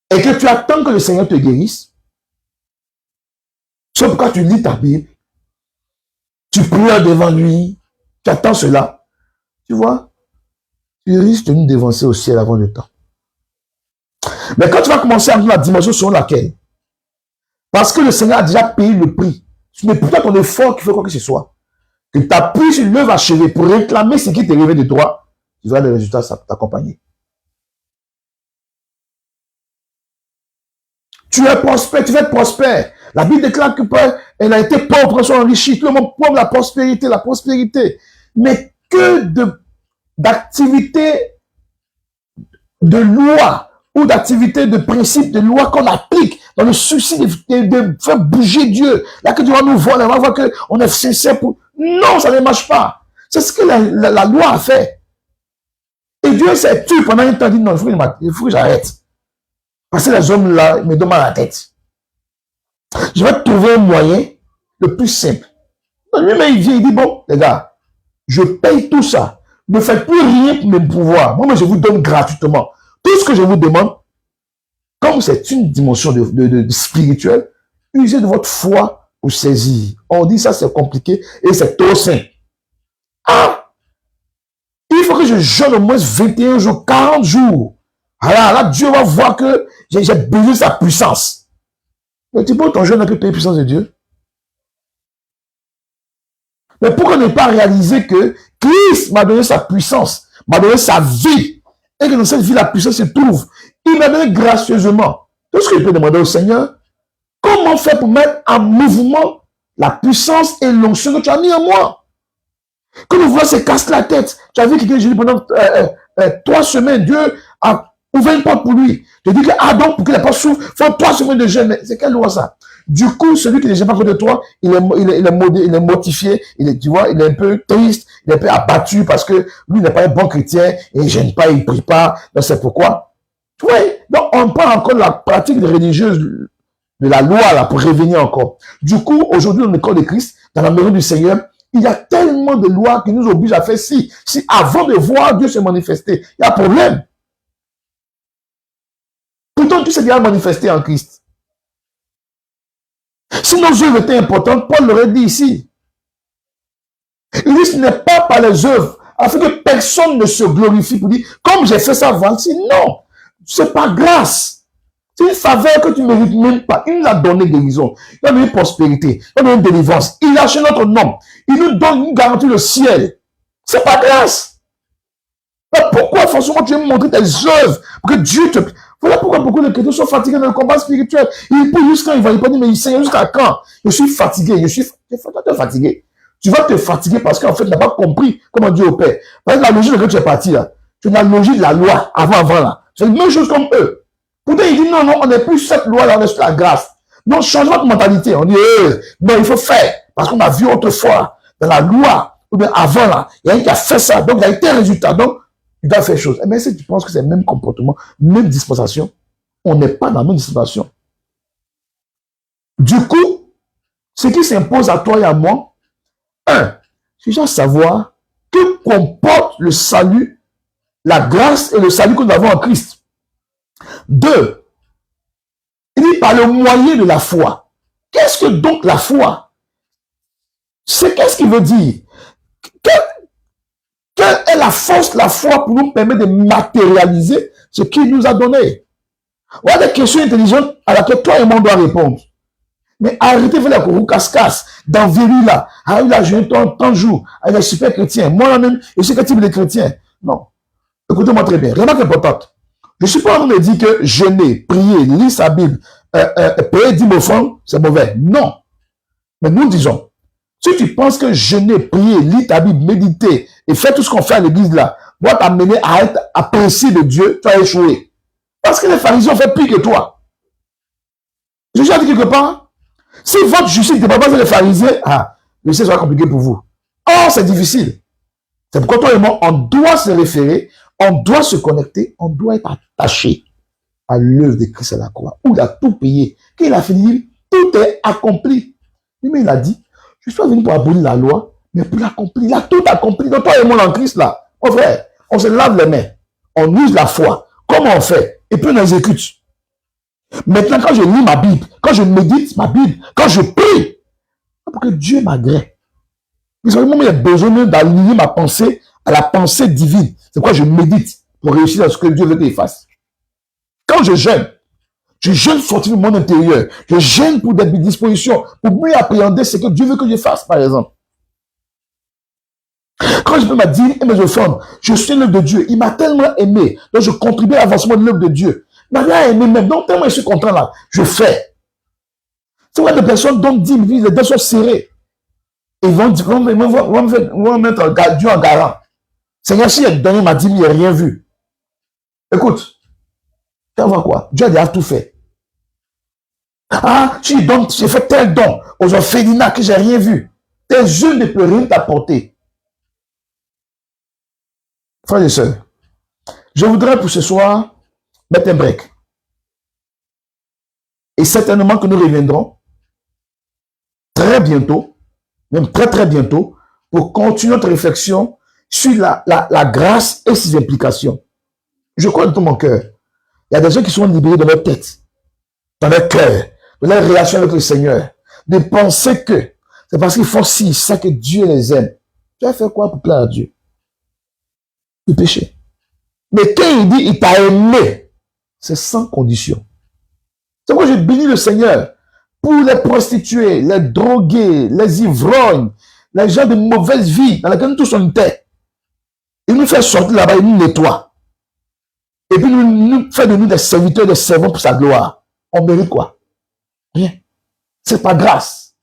et que tu attends que le Seigneur te guérisse, c'est pourquoi tu lis ta Bible, tu pleures devant lui, tu attends cela, tu vois, tu risques de nous dévancer au ciel avant le temps. Mais quand tu vas commencer à voir la dimension selon laquelle, parce que le Seigneur a déjà payé le prix, ce n'est plus ton effort qui fait quoi que ce soit, que tu appuies sur l'œuvre achevée pour réclamer ce qui t'est rêvé de toi, tu verras les résultats t'accompagner. Tu es prospère, tu vas être prospère. La Bible déclare que elle a été pauvre, elle s'est enrichie. Tout le monde pauvre, la prospérité. Mais que d'activités de loi ou d'activités de principes de loi qu'on applique dans le souci de faire bouger Dieu. Là que Dieu va nous voir, on va voir qu'on est sincère pour... Non, ça ne marche pas. C'est ce que la loi a fait. Et Dieu s'est tué pendant un temps, il dit non, il faut que j'arrête. Parce que les hommes là me donnent mal à la tête. Je vais trouver un moyen le plus simple. Lui-même, il vient, il dit, bon, les gars, je paye tout ça. Ne faites plus rien pour mes pouvoirs. Moi, je vous donne gratuitement. Tout ce que je vous demande, comme c'est une dimension de spirituelle, usez de votre foi pour saisir. On dit ça, c'est compliqué et c'est trop simple. Ah! Il faut que je jeûne au moins 21 jours, 40 jours. Alors là, Dieu va voir que j'ai besoin de sa puissance. Mais tu peux ton jeûne n'a que la puissance de Dieu. Mais pourquoi ne pas réaliser que Christ m'a donné sa puissance, m'a donné sa vie, et que dans cette vie, la puissance se trouve. Il m'a donné gracieusement. Tout ce que je peux demander au Seigneur, Comment faire pour mettre en mouvement la puissance et l'onction que tu as mis en moi? Quand on voit se casse la tête, tu as vu quelqu'un dit pendant 3 semaines, Dieu a ouvert une porte pour lui. Tu dis que, ah donc, pour qu'il n'ait pas souffre, il faut 3 semaines de jeûne. Mais c'est quelle loi ça? Du coup, celui qui n'est jamais pas de toi, il est mortifié, tu vois, il est un peu triste, il est un peu abattu parce que lui n'est pas un bon chrétien, et il ne gêne pas, il ne prie pas. Donc c'est pourquoi. Oui, donc on parle encore de la pratique religieuse de la loi là pour revenir encore. Du coup, aujourd'hui, dans le corps de Christ, dans la maison du Seigneur, il y a tellement de lois qui nous obligent à faire si avant de voir Dieu se manifester, il y a un problème. Pourtant, Dieu s'est déjà manifesté en Christ. Si nos œuvres étaient importantes, Paul l'aurait dit ici. Il dit, ce n'est pas par les œuvres, afin que personne ne se glorifie pour dire, comme j'ai fait ça avant, non, c'est par grâce. C'est une faveur que tu ne mérites même pas. Il nous a donné guérison, il a donné prospérité, il a donné délivrance, il a acheté notre nom, il nous donne une garantie le ciel. C'est par grâce. Mais pourquoi forcément tu veux montrer tes œuvres pour que Dieu te... Voilà pourquoi beaucoup de chrétiens sont fatigués dans le combat spirituel. Ils peut jusqu'à, il va pas dire, mais Seigneur, jusqu'à quand? Je suis fatigué, je suis fatigué. Tu vas te fatiguer parce qu'en fait, tu n'as pas compris comment Dieu opère. Parce que la logique de laquelle tu es parti là, tu as la logique de la loi avant là. C'est la même chose comme eux. Pourtant, il dit non, on n'est plus cette loi-là, on est sur la grâce. Donc, change votre mentalité. On dit, non, il faut faire. Parce qu'on a vu autrefois, dans la loi, ou bien avant là, il y a un qui a fait ça, donc il y a eu tel résultat. Donc, tu dois faire chose. Mais si tu penses que c'est le même comportement, même dispensation, on n'est pas dans la même dispensation. Du coup, ce qui s'impose à toi et à moi, tu dois savoir que comporte le salut, la grâce et le salut que nous avons en Christ. 2, il dit par le moyen de la foi. Qu'est-ce que donc la foi? Qu'est-ce qu'il veut dire? Quelle est la force, la foi pour nous permettre de matérialiser ce qu'il nous a donné? Voilà des questions intelligentes à laquelle toi et moi on doit répondre. Mais arrêtez de faire la courroux casse-casse, d'enverrer là. Ah, là, j'ai tant jours. Ah, il est super chrétien. Moi-même, je suis quel type de chrétien? Non. Écoutez-moi très bien. Remarque importante. Je ne suis pas en train de dire que jeûner, prier, lire sa Bible, payer 10 offrandes, c'est mauvais. Non. Mais nous disons, si tu penses que jeûner, prier, lire ta Bible, méditer et faire tout ce qu'on fait à l'église là, va t'amener à être apprécié de Dieu, tu vas échouer. Parce que les pharisiens ont fait pire que toi. Je déjà dit quelque part, si votre justice ne dépend pas des pharisiens, le ciel sera compliqué pour vous. Or, c'est difficile. C'est pourquoi toi et moi, on doit se référer, on doit se connecter, on doit être attaché à l'œuvre de Christ à la croix, où il a tout payé. Quand il a fini, tout est accompli. Mais il a dit, je suis pas venu pour abolir la loi, mais pour l'accomplir. Il a tout accompli. Donc toi et moi en Christ là, mon frère, on se lave les mains, on use la foi. Comment on fait? Et puis on exécute. Maintenant, quand je lis ma Bible, quand je médite ma Bible, quand je prie, pour que Dieu m'agrée. Mais vraiment, il y a besoin d'aligner ma pensée à la pensée divine. C'est pourquoi je médite pour réussir à ce que Dieu veut qu'il fasse. Quand je jeûne fortifier mon intérieur. Je jeûne pour des dispositions, pour mieux appréhender ce que Dieu veut que je fasse, par exemple. Quand je peux me dire et mes offrandes, je suis l'œuvre de Dieu. Il m'a tellement aimé. Donc je contribue à l'avancement de l'œuvre de Dieu. Il m'a bien aimé même. Donc tellement je suis content là, je fais. C'est vrai, des personnes donnent 10 000, les deux sont serrés. Ils vont mettre Dieu en garant. Seigneur, si il a donné ma 10 000, il n'a rien vu. Écoute, tu vas voir quoi? Dieu a déjà tout fait. Ah, tu donnes, j'ai fait tel don aux orphelinats que j'ai rien vu. Tes yeux ne peuvent rien t'apporter. Frères et sœurs, je voudrais pour ce soir mettre un break. Et certainement que nous reviendrons très bientôt, même très très bientôt, pour continuer notre réflexion sur la grâce et ses implications. Je crois de tout mon cœur. Il y a des gens qui sont libérés dans leur tête, dans leur cœur, de leur relation avec le Seigneur, de penser que c'est parce qu'ils font ci, ça que Dieu les aime. Tu vas faire quoi pour plaire à Dieu? Le péché. Mais quand il dit il t'a aimé, c'est sans condition. C'est pourquoi je bénis le Seigneur pour les prostituées, les drogués, les ivrognes, les gens de mauvaise vie dans lesquels nous tous on était. Il nous fait sortir là-bas, il nous nettoie. Et puis nous fait de nous des serviteurs, des servants pour sa gloire. On mérite quoi? Rien. C'est pas grâce.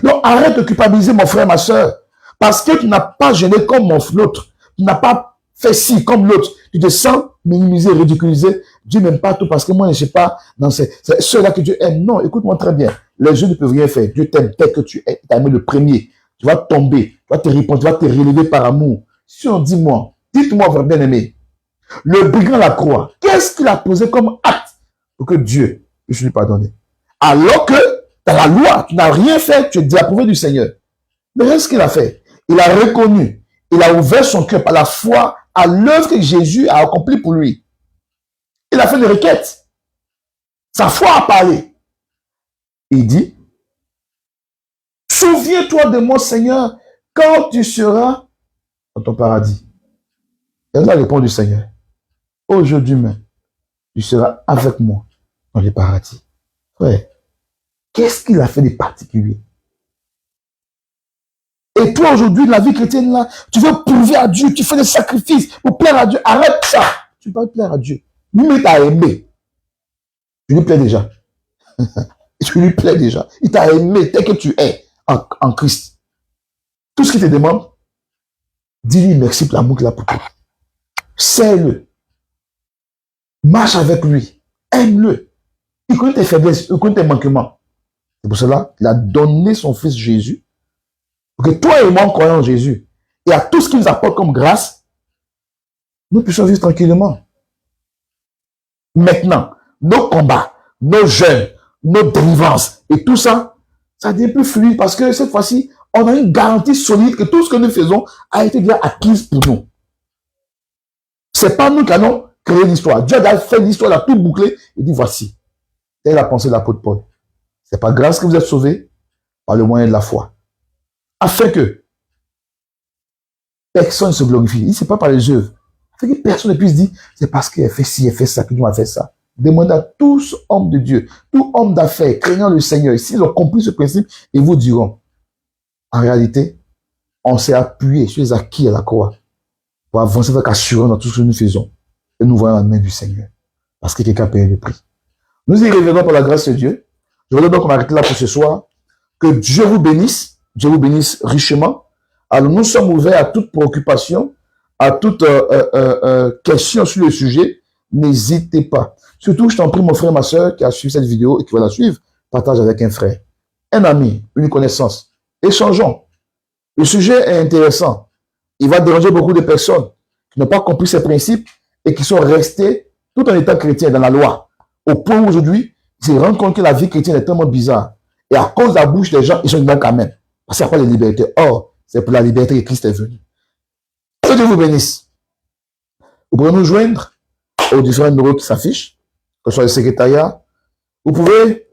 Donc, arrête de culpabiliser mon frère, ma soeur. Parce que tu n'as pas gêné comme l'autre. Tu n'as pas fait ci comme l'autre. Tu te sens minimisé, ridiculisé. Dieu n'aime pas tout parce que moi, je ne sais pas dans ceux-là que Dieu aime. Non, écoute-moi très bien. Les yeux ne peuvent rien faire. Dieu t'aime tel que tu es. Tu as aimé le premier. Tu vas tomber. Tu vas te répondre. Tu vas te relever par amour. Si on dit moi, dites-moi, votre bien-aimé, le brigand à la croix, qu'est-ce qu'il a posé comme acte pour que Dieu puisse lui pardonner? Alors que dans la loi, tu n'as rien fait, tu es déapprouvé du Seigneur. Mais qu'est-ce qu'il a fait? Il a reconnu, il a ouvert son cœur par la foi à l'œuvre que Jésus a accomplie pour lui. Il a fait une requête. Sa foi a parlé. Il dit, souviens-toi de moi, Seigneur, quand tu seras dans ton paradis. Et la réponse du Seigneur, aujourd'hui même, tu seras avec moi dans le paradis. Frère, qu'est-ce qu'il a fait de particulier? Et toi, aujourd'hui, la vie chrétienne, là, tu veux prouver à Dieu, tu fais des sacrifices pour plaire à Dieu. Arrête ça. Tu ne peux pas plaire à Dieu. Lui, t'a aimé. Tu lui plais déjà. Tu lui plais déjà. Il t'a aimé tel que tu es en Christ. Tout ce qu'il te demande, dis-lui merci pour l'amour qu'il a pour toi. Sers-le. Marche avec lui. Aime-le. Il connaît tes faiblesses, il connaît tes manquements. C'est pour cela qu'il a donné son fils Jésus. Pour que toi et moi, croyons en Jésus, et à tout ce qu'il nous apporte comme grâce, nous puissions vivre tranquillement. Maintenant, nos combats, nos jeûnes, nos délivrances, et tout ça, ça devient plus fluide parce que cette fois-ci, on a une garantie solide que tout ce que nous faisons a été déjà acquis pour nous. C'est pas nous qui allons créer l'histoire. Dieu a fait l'histoire, il a tout bouclé, il dit voici. Telle la pensée de l'apôtre Paul. C'est par grâce que vous êtes sauvés par le moyen de la foi. Afin que personne ne se glorifie. Il ne sait pas par les œuvres. Afin que personne ne puisse dire, c'est parce qu'il a fait ci, il a fait ça, que Dieu a fait ça. Demandez à tous hommes de Dieu, tous hommes d'affaires, craignant le Seigneur, s'ils ont compris ce principe, ils vous diront, en réalité, on s'est appuyé sur les acquis à la croix pour avancer avec assurance dans tout ce que nous faisons. Et nous voyons la main du Seigneur. Parce que quelqu'un a payé le prix. Nous y revenons par la grâce de Dieu. Je voudrais donc m'arrêter là pour ce soir. Que Dieu vous bénisse. Dieu vous bénisse richement. Alors nous sommes ouverts à toute préoccupation, à toute question sur le sujet. N'hésitez pas. Surtout, je t'en prie, mon frère, ma soeur, qui a suivi cette vidéo et qui va la suivre, partage avec un frère, un ami, une connaissance. Échangeons. Le sujet est intéressant. Il va déranger beaucoup de personnes qui n'ont pas compris ces principes et qui sont restés tout en étant chrétiens dans la loi. Au point où aujourd'hui, ils se rendent compte que la vie chrétienne est tellement bizarre. Et à cause de la bouche des gens, ils sont dedans quand même. Parce qu'il n'y a pas de liberté. Or, c'est pour la liberté que Christ est venu. Que Dieu vous bénisse. Vous pouvez nous joindre aux différents numéros qui s'affichent, que ce soit le secrétariat. Vous pouvez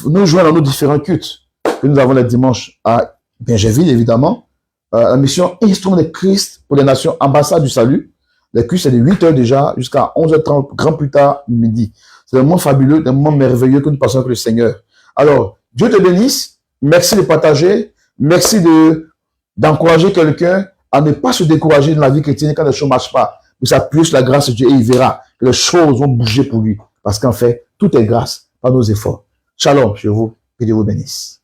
nous joindre dans nos différents cultes que nous avons le dimanche à Bingerville, évidemment. La mission Instrument de Christ pour les nations, ambassade du salut. Le culte, c'est de 8 h déjà jusqu'à 11h30, grand plus tard, midi. C'est un moment fabuleux, un moment merveilleux que nous passons avec le Seigneur. Alors, Dieu te bénisse. Merci de partager. Merci d'encourager quelqu'un à ne pas se décourager dans la vie chrétienne quand les choses ne marchent pas. Mais s'appuyer sur la grâce de Dieu et il verra que les choses vont bouger pour lui. Parce qu'en fait, tout est grâce par nos efforts. Shalom chez vous. Que Dieu vous bénisse.